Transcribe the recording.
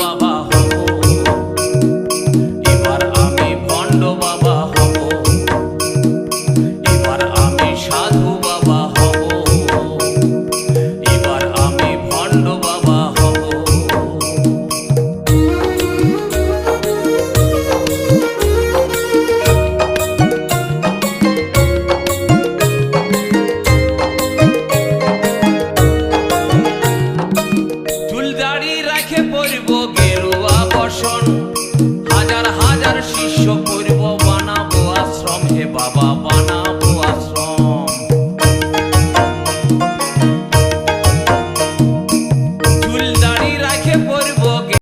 বাবা হব, এবার আমি ভণ্ড বাবা হব, এবার আমি সাধু বাবা হব, এবার আমি ভণ্ড বাবা হব। চুল দাড়ি রাখে পরব গেরুয়া বসন,